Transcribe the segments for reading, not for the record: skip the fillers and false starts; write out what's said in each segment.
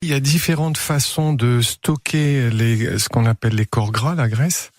Il y a différentes façons de stocker ce qu'on appelle les corps gras, la graisse.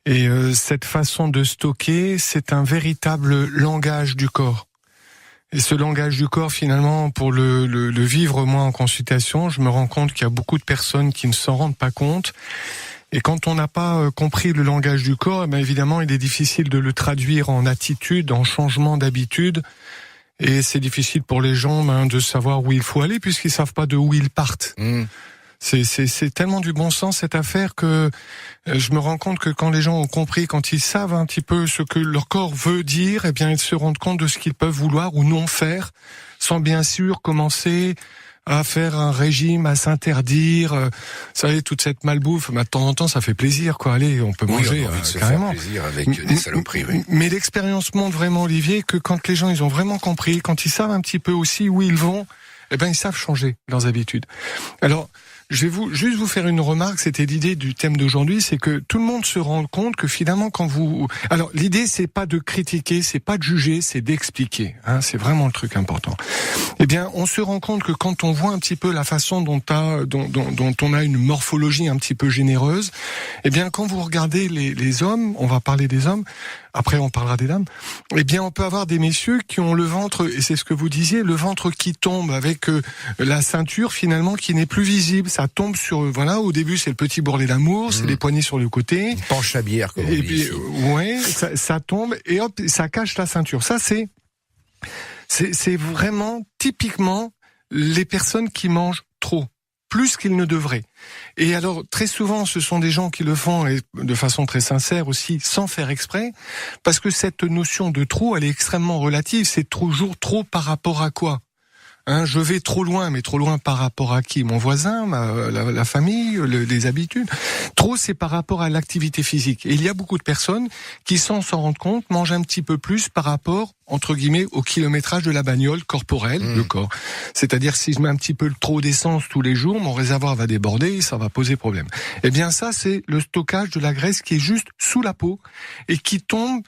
Et cette façon de stocker, c'est un véritable langage du corps. Et ce langage du corps, finalement, pour le vivre, moi, en consultation, je me rends compte qu'il y a beaucoup de personnes qui ne s'en rendent pas compte. Et quand on n'a pas compris le langage du corps, ben évidemment, il est difficile de le traduire en attitude, en changement d'habitude. Et c'est difficile pour les gens de savoir où il faut aller, puisqu'ils savent pas de où ils partent. C'est tellement du bon sens cette affaire que je me rends compte que quand les gens ont compris, quand ils savent un petit peu ce que leur corps veut dire, eh bien ils se rendent compte de ce qu'ils peuvent vouloir ou non faire, sans bien sûr commencer à faire un régime, à s'interdire. Vous savez, toute cette malbouffe, de temps en temps, ça fait plaisir, quoi. Allez, on peut manger, on a envie de se carrément. faire plaisir avec des saloperies, oui. Mais l'expérience montre vraiment, Olivier, que quand les gens, ils ont vraiment compris, quand ils savent un petit peu aussi où ils vont, eh ben, ils savent changer leurs habitudes. Alors, je vais juste vous faire une remarque, c'était l'idée du thème d'aujourd'hui, c'est que tout le monde se rend compte que finalement alors l'idée c'est pas de critiquer, c'est pas de juger, c'est d'expliquer, c'est vraiment le truc important. Eh bien, on se rend compte que quand on voit un petit peu la façon dont on a une morphologie un petit peu généreuse, eh bien quand vous regardez les hommes, on va parler des hommes, après on parlera des dames, eh bien on peut avoir des messieurs qui ont le ventre, et c'est ce que vous disiez, le ventre qui tombe avec la ceinture finalement qui n'est plus visible, ça tombe sur, au début c'est le petit bourrelet d'amour, c'est les poignets sur le côté. Une penche à bière, comme on dit ici. Ouais, ça tombe et hop, ça cache la ceinture. Ça c'est vraiment typiquement les personnes qui mangent trop, plus qu'ils ne devraient. Et alors, très souvent, ce sont des gens qui le font, et de façon très sincère aussi, sans faire exprès, parce que cette notion de trop, elle est extrêmement relative. C'est toujours trop par rapport à quoi ? Je vais trop loin, mais trop loin par rapport à qui ? Mon voisin, la famille, les habitudes. Trop, c'est par rapport à l'activité physique. Et il y a beaucoup de personnes qui, sans s'en rendre compte, mangent un petit peu plus par rapport, entre guillemets, au kilométrage de la bagnole corporelle, le corps. C'est-à-dire, si je mets un petit peu trop d'essence tous les jours, mon réservoir va déborder et ça va poser problème. Eh bien, ça, c'est le stockage de la graisse qui est juste sous la peau et qui tombe,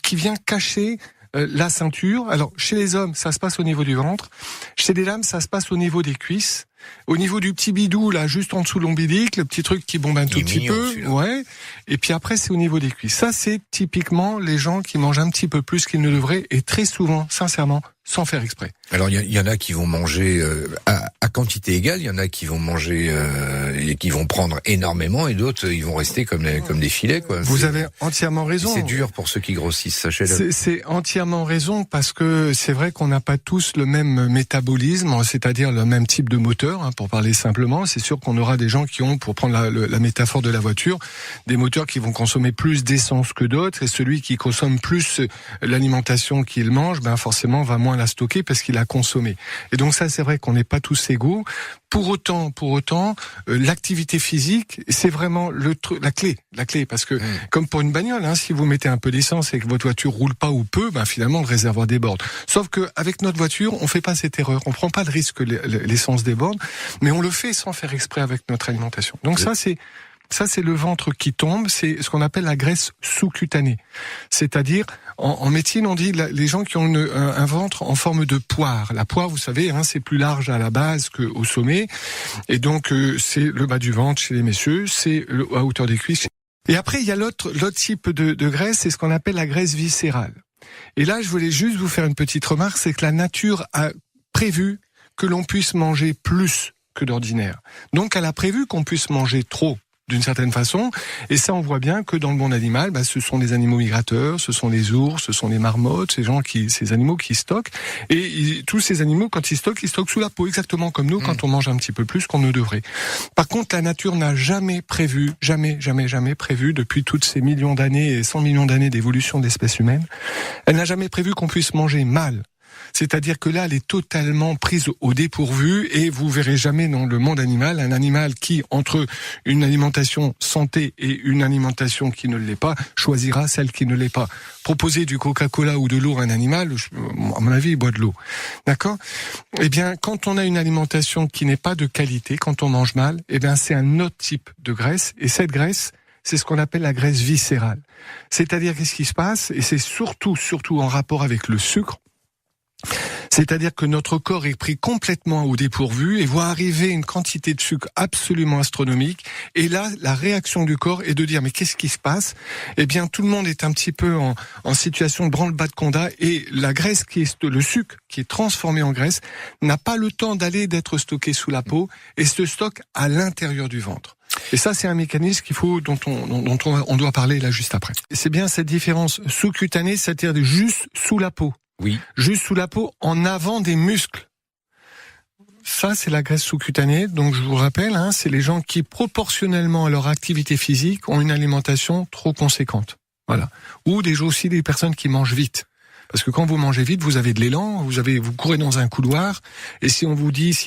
qui vient cacher la ceinture. Alors, chez les hommes, ça se passe au niveau du ventre. Chez les dames, ça se passe au niveau des cuisses. Au niveau du petit bidou, là, juste en dessous de l'ombilic, le petit truc qui bombe un tout petit peu. Ouais. Et puis après, c'est au niveau des cuisses. Ça, c'est typiquement les gens qui mangent un petit peu plus qu'ils ne devraient, et très souvent, sincèrement, sans faire exprès. Alors, il y en a qui vont manger à quantité égale, il y en a qui vont manger et qui vont prendre énormément, et d'autres, ils vont rester comme des filets, quoi. Vous avez entièrement raison. C'est dur pour ceux qui grossissent, sachez-le. C'est entièrement raison, parce que c'est vrai qu'on n'a pas tous le même métabolisme, c'est-à-dire le même type de moteur, pour parler simplement. C'est sûr qu'on aura des gens qui ont, pour prendre la métaphore de la voiture, des moteurs qui vont consommer plus d'essence que d'autres, et celui qui consomme plus l'alimentation qu'il mange, forcément va moins la stocker parce qu'il a consommé. Et donc ça, c'est vrai qu'on n'est pas tous égaux. Pour autant, l'activité physique, c'est vraiment la clé, parce que comme pour une bagnole, si vous mettez un peu d'essence et que votre voiture roule pas ou peu, finalement le réservoir déborde. Sauf que avec notre voiture, on fait pas cette erreur, on prend pas le risque que l'essence déborde, mais on le fait sans faire exprès avec notre alimentation. Donc ça c'est le ventre qui tombe, c'est ce qu'on appelle la graisse sous-cutanée. C'est-à-dire, en médecine, on dit les gens qui ont un ventre en forme de poire. La poire, vous savez, c'est plus large à la base qu'au sommet. Et donc, c'est le bas du ventre chez les messieurs, c'est à hauteur des cuisses. Et après, il y a l'autre type de graisse, c'est ce qu'on appelle la graisse viscérale. Et là, je voulais juste vous faire une petite remarque, c'est que la nature a prévu que l'on puisse manger plus que d'ordinaire. Donc, elle a prévu qu'on puisse manger trop, d'une certaine façon, et ça on voit bien que dans le monde animal, ce sont des animaux migrateurs, ce sont les ours, ce sont les marmottes, ces animaux qui stockent, et tous ces animaux quand ils stockent sous la peau, exactement comme nous quand on mange un petit peu plus qu'on ne devrait. Par contre, la nature n'a jamais prévu, jamais prévu, depuis toutes ces millions d'années et 100 millions d'années d'évolution de l'espèce humaine, elle n'a jamais prévu qu'on puisse manger mal. C'est-à-dire que là, elle est totalement prise au dépourvu, et vous verrez jamais dans le monde animal un animal qui, entre une alimentation santé et une alimentation qui ne l'est pas, choisira celle qui ne l'est pas. Proposer du Coca-Cola ou de l'eau à un animal, à mon avis, il boit de l'eau. D'accord ? Eh bien, quand on a une alimentation qui n'est pas de qualité, quand on mange mal, c'est un autre type de graisse, et cette graisse, c'est ce qu'on appelle la graisse viscérale. C'est-à-dire, qu'est-ce qui se passe ? Et c'est surtout en rapport avec le sucre. C'est-à-dire que notre corps est pris complètement au dépourvu et voit arriver une quantité de sucre absolument astronomique. Et là, la réaction du corps est de dire mais qu'est-ce qui se passe ? Eh bien, tout le monde est un petit peu en situation de branle-bas de Condat et la graisse le sucre qui est transformé en graisse n'a pas le temps d'être stocké sous la peau et se stocke à l'intérieur du ventre. Et ça, c'est un mécanisme dont on doit parler là juste après. Et c'est bien cette différence sous-cutanée, c'est-à-dire juste sous la peau. Oui. Juste sous la peau, en avant des muscles. Ça, c'est la graisse sous-cutanée. Donc, je vous rappelle, c'est les gens qui, proportionnellement à leur activité physique, ont une alimentation trop conséquente. Voilà. Ou aussi des personnes qui mangent vite. Parce que quand vous mangez vite, vous avez de l'élan, vous courez dans un couloir, et si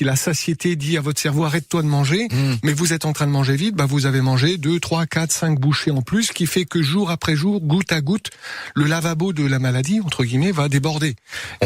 la satiété dit à votre cerveau arrête-toi de manger, mais vous êtes en train de manger vite, vous avez mangé 2, 3, 4, 5 bouchées en plus, qui fait que jour après jour, goutte à goutte, le lavabo de la maladie, entre guillemets, va déborder.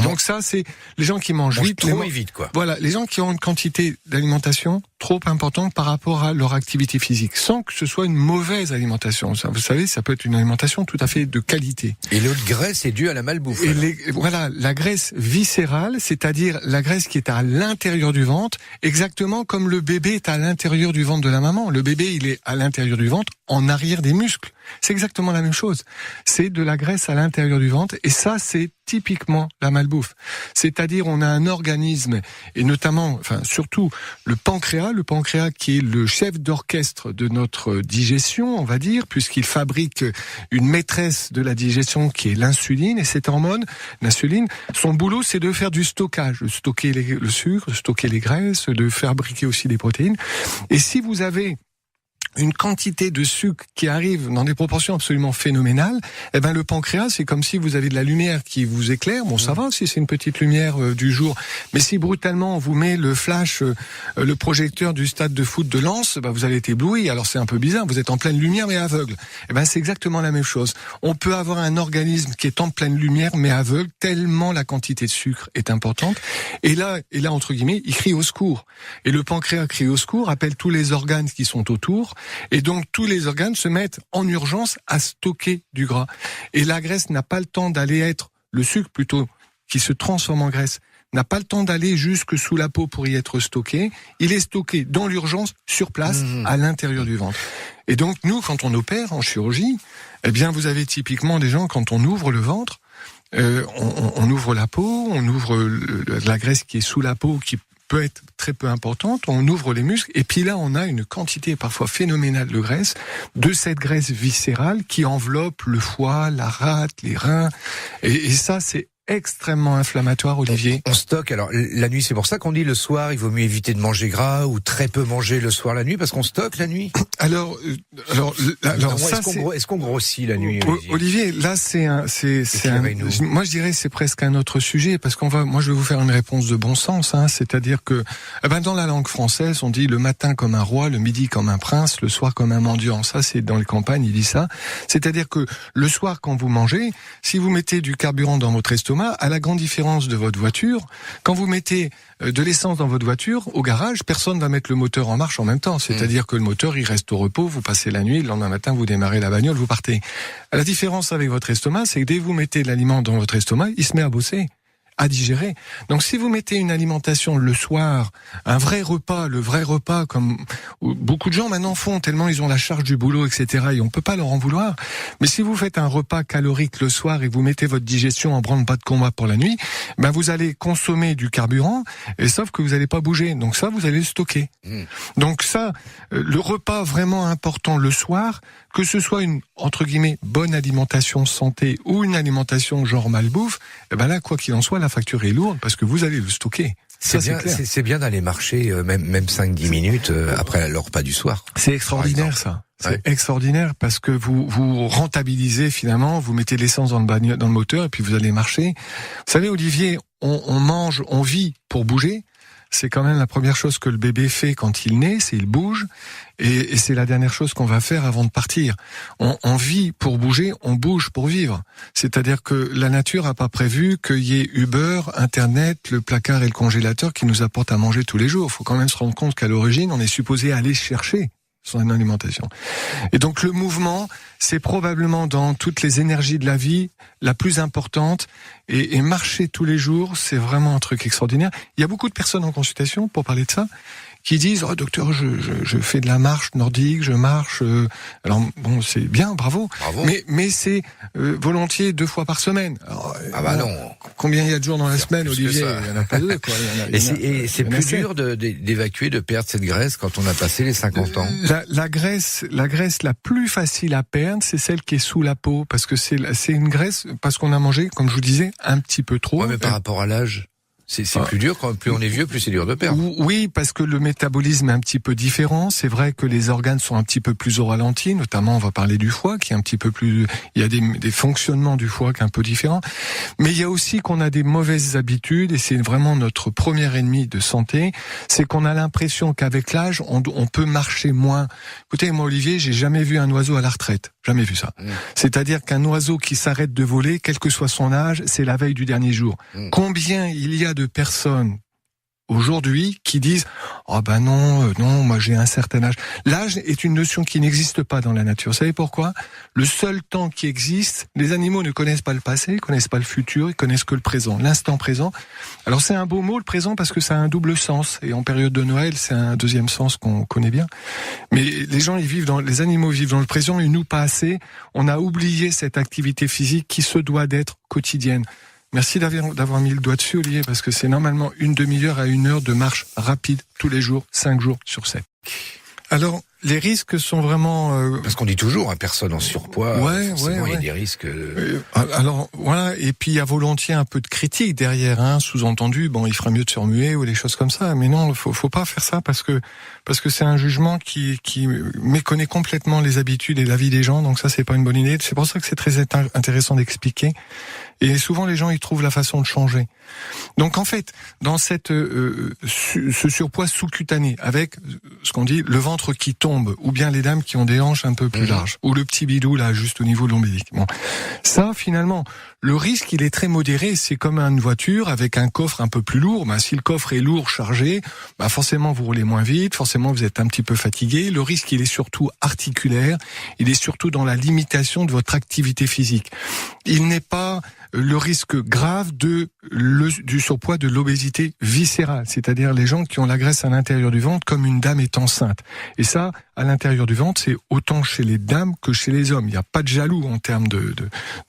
Donc ça, c'est les gens qui mangent vite. Trop et vite, quoi. Voilà, les gens qui ont une quantité d'alimentation trop importante par rapport à leur activité physique, sans que ce soit une mauvaise alimentation. Ça, vous savez, ça peut être une alimentation tout à fait de qualité. Et l'autre graisse est due à la malbouffe. Et la graisse viscérale, c'est-à-dire la graisse qui est à l'intérieur du ventre, exactement comme le bébé est à l'intérieur du ventre de la maman. Le bébé, il est à l'intérieur du ventre, en arrière des muscles. C'est exactement la même chose. C'est de la graisse à l'intérieur du ventre, et ça, c'est typiquement la malbouffe. C'est-à-dire, on a un organisme, et notamment, surtout, le pancréas qui est le chef d'orchestre de notre digestion, on va dire, puisqu'il fabrique une maîtresse de la digestion qui est l'insuline, et cette hormone, l'insuline, son boulot, c'est de faire du stockage, de stocker le sucre, de stocker les graisses, de fabriquer aussi des protéines. Et si vous avez une quantité de sucre qui arrive dans des proportions absolument phénoménales, le pancréas, c'est comme si vous avez de la lumière qui vous éclaire. Bon, ça va si c'est une petite lumière du jour, mais si brutalement on vous met le flash, le projecteur du stade de foot de Lens, vous allez être ébloui. Alors c'est un peu bizarre, vous êtes en pleine lumière mais aveugle. C'est exactement la même chose. On peut avoir un organisme qui est en pleine lumière mais aveugle, tellement la quantité de sucre est importante. Et là, entre guillemets, il crie au secours. Et le pancréas crie au secours, appelle tous les organes qui sont autour. Et donc, tous les organes se mettent en urgence à stocker du gras. Et la graisse n'a pas le temps d'aller le sucre plutôt, qui se transforme en graisse, n'a pas le temps d'aller jusque sous la peau pour y être stocké. Il est stocké dans l'urgence, sur place, à l'intérieur du ventre. Et donc, nous, quand on opère en chirurgie, vous avez typiquement des gens, quand on ouvre le ventre, on ouvre la peau, on ouvre la graisse qui est sous la peau, qui peut être très peu importante, on ouvre les muscles, et puis là on a une quantité parfois phénoménale de graisse, de cette graisse viscérale qui enveloppe le foie, la rate, les reins, et ça c'est extrêmement inflammatoire, Olivier. On stocke, alors la nuit, c'est pour ça qu'on dit le soir, il vaut mieux éviter de manger gras ou très peu manger le soir la nuit, parce qu'on stocke la nuit. Alors ça, est-ce qu'on grossit la nuit, Olivier? Là, moi je dirais c'est presque un autre sujet, parce moi je vais vous faire une réponse de bon sens, c'est-à-dire que, dans la langue française, on dit le matin comme un roi, le midi comme un prince, le soir comme un mendiant. Ça, c'est dans les campagnes, il dit ça. C'est-à-dire que le soir, quand vous mangez, si vous mettez du carburant dans votre estomac, à la grande différence de votre voiture, quand vous mettez de l'essence dans votre voiture, au garage, personne va mettre le moteur en marche en même temps. C'est-à-dire que le moteur, il reste au repos, vous passez la nuit, le lendemain matin, vous démarrez la bagnole, vous partez. La différence avec votre estomac, c'est que dès que vous mettez l'aliment dans votre estomac, il se met à bosser, à digérer. Donc si vous mettez une alimentation le soir, un vrai repas, le vrai repas, comme beaucoup de gens maintenant font, tellement ils ont la charge du boulot, etc., et on peut pas leur en vouloir. Mais si vous faites un repas calorique le soir et que vous mettez votre digestion en branle-bas de combat pour la nuit, vous allez consommer du carburant, et sauf que vous n'allez pas bouger. Donc ça, vous allez le stocker. Donc ça, le repas vraiment important le soir, que ce soit une, entre guillemets, bonne alimentation santé ou une alimentation genre malbouffe, là, quoi qu'il en soit, la facture est lourde parce que vous allez le stocker. C'est bien d'aller marcher, même 5-10 minutes après le repas du soir. C'est extraordinaire, ça. C'est extraordinaire parce que vous rentabilisez finalement, vous mettez l'essence dans le moteur et puis vous allez marcher. Vous savez, Olivier, on mange, on vit pour bouger. C'est quand même la première chose que le bébé fait quand il naît, c'est il bouge, et c'est la dernière chose qu'on va faire avant de partir. On vit pour bouger, on bouge pour vivre. C'est-à-dire que la nature n'a pas prévu qu'il y ait Uber, Internet, le placard et le congélateur qui nous apportent à manger tous les jours. Il faut quand même se rendre compte qu'à l'origine, on est supposé aller chercher son alimentation. Et donc le mouvement, c'est probablement dans toutes les énergies de la vie la plus importante. Et marcher tous les jours, c'est vraiment un truc extraordinaire. Il y a beaucoup de personnes en consultation pour parler de ça qui disent « Oh docteur, je fais de la marche nordique, je marche... » Alors bon, c'est bien, bravo. Mais c'est volontiers 2 fois par semaine. Alors, non. Combien il y a de jours dans la semaine, Olivier? Il n'y en a pas 2, quoi. Et c'est plus dur d'évacuer, de perdre cette graisse quand on a passé les 50 ans. La graisse la plus facile à perdre, c'est celle qui est sous la peau, parce que c'est une graisse, parce qu'on a mangé, comme je vous disais, un petit peu trop. Ouais, mais par rapport à l'âge, c'est plus dur, quand plus on est vieux, plus c'est dur de perdre. Oui, parce que le métabolisme est un petit peu différent. C'est vrai que les organes sont un petit peu plus au ralenti, notamment on va parler du foie, qui est un petit peu plus... Il y a des fonctionnements du foie qui est un peu différents. Mais il y a aussi qu'on a des mauvaises habitudes, et c'est vraiment notre premier ennemi de santé, c'est qu'on a l'impression qu'avec l'âge, on peut marcher moins. Écoutez, moi Olivier, j'ai jamais vu un oiseau à la retraite. Jamais vu ça. C'est-à-dire qu'un oiseau qui s'arrête de voler, quel que soit son âge, c'est la veille du dernier jour. Combien il y a de personnes aujourd'hui qui disent « Oh ben non, moi j'ai un certain âge ». L'âge est une notion qui n'existe pas dans la nature. Vous savez pourquoi? Le seul temps qui existe, les animaux ne connaissent pas le passé, ils connaissent pas le futur, ils connaissent que le présent, l'instant présent. Alors c'est un beau mot, le présent, parce que ça a un double sens. Et en période de Noël, c'est un deuxième sens qu'on connaît bien. Mais les animaux vivent dans le présent et nous pas assez. On a oublié cette activité physique qui se doit d'être quotidienne. Merci d'avoir mis le doigt dessus, Olivier, parce que c'est normalement une demi-heure à 1 heure de marche rapide tous les jours, 5 jours sur 7. Alors, les risques sont vraiment... Parce qu'on dit toujours, personne en surpoids, il y a des risques... Alors, voilà, et puis il y a volontiers un peu de critique derrière, sous-entendu, il fera mieux de se remuer ou des choses comme ça, mais non, faut pas faire ça parce que c'est un jugement qui méconnaît complètement les habitudes et la vie des gens, donc ça c'est pas une bonne idée. C'est pour ça que c'est très intéressant d'expliquer. Et souvent les gens ils trouvent la façon de changer. Donc en fait, dans ce surpoids sous-cutané, avec ce qu'on dit le ventre qui tombe, ou bien les dames qui ont des hanches un peu plus larges, ou le petit bidou là juste au niveau de l'ombilic. Bon, ça finalement, le risque il est très modéré. C'est comme une voiture avec un coffre un peu plus lourd. Si le coffre est lourd, chargé, forcément vous roulez moins vite, forcément vous êtes un petit peu fatigué. Le risque il est surtout articulaire, il est surtout dans la limitation de votre activité physique. Il n'est pas le risque grave du surpoids, de l'obésité viscérale, c'est-à-dire les gens qui ont la graisse à l'intérieur du ventre comme une dame est enceinte. Et ça, à l'intérieur du ventre, c'est autant chez les dames que chez les hommes. Il n'y a pas de jaloux en termes de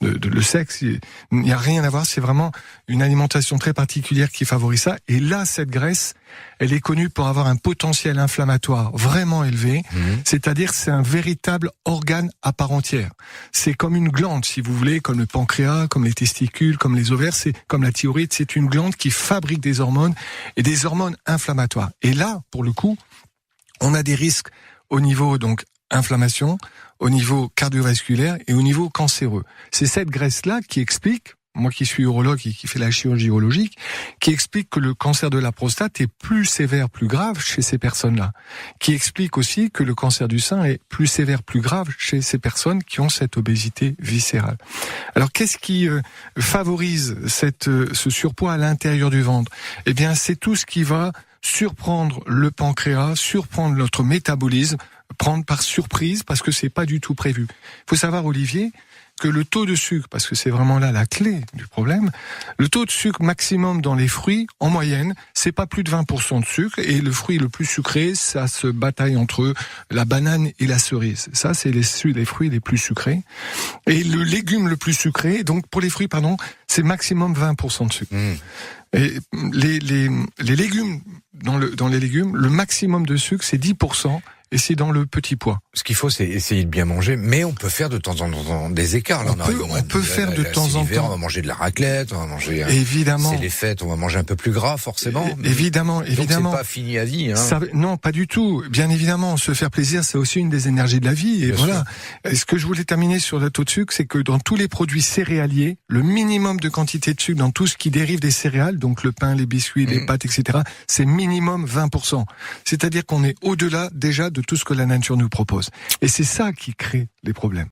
le sexe. Il n'y a rien à voir. C'est vraiment une alimentation très particulière qui favorise ça. Et là, cette graisse, elle est connue pour avoir un potentiel inflammatoire vraiment élevé. C'est-à-dire c'est un véritable organe à part entière. C'est comme une glande, si vous voulez, comme le pancréas, comme les testicules, comme les ovaires, c'est comme la thyroïde. C'est une glande qui fabrique des hormones et des hormones inflammatoires. Et là, pour le coup, on a des risques au niveau donc inflammation, au niveau cardiovasculaire et au niveau cancéreux. C'est cette graisse-là qui explique, moi qui suis urologue et qui fait la chirurgie urologique, qui explique que le cancer de la prostate est plus sévère, plus grave chez ces personnes-là. Qui explique aussi que le cancer du sein est plus sévère, plus grave chez ces personnes qui ont cette obésité viscérale. Alors qu'est-ce qui favorise ce surpoids à l'intérieur du ventre? Eh bien, c'est tout ce qui va surprendre le pancréas, surprendre notre métabolisme, prendre par surprise parce que c'est pas du tout prévu. Il faut savoir, Olivier, que le taux de sucre, parce que c'est vraiment là la clé du problème, le taux de sucre maximum dans les fruits, en moyenne, c'est pas plus de 20% de sucre, et le fruit le plus sucré, ça se bataille entre la banane et la cerise. Ça, c'est les fruits les plus sucrés. Et le légume le plus sucré, donc pour les fruits, c'est maximum 20% de sucre. Et les légumes, dans les légumes, le maximum de sucre, c'est 10%. Et c'est dans le petit pois. Ce qu'il faut, c'est essayer de bien manger, mais on peut faire de temps en temps des écarts. On peut faire de temps en temps. On va manger de la raclette, on va manger... Évidemment. C'est les fêtes, on va manger un peu plus gras, forcément. Évidemment. Donc c'est pas fini à vie. Non, pas du tout. Bien évidemment, se faire plaisir, c'est aussi une des énergies de la vie. Et voilà. Et ce que je voulais terminer sur le taux de sucre, c'est que dans tous les produits céréaliers, le minimum de quantité de sucre dans tout ce qui dérive des céréales, donc le pain, les biscuits, les pâtes, etc., c'est minimum 20%. C'est-à-dire qu'on est au-delà déjà de tout ce que la nature nous propose. Et c'est ça qui crée les problèmes.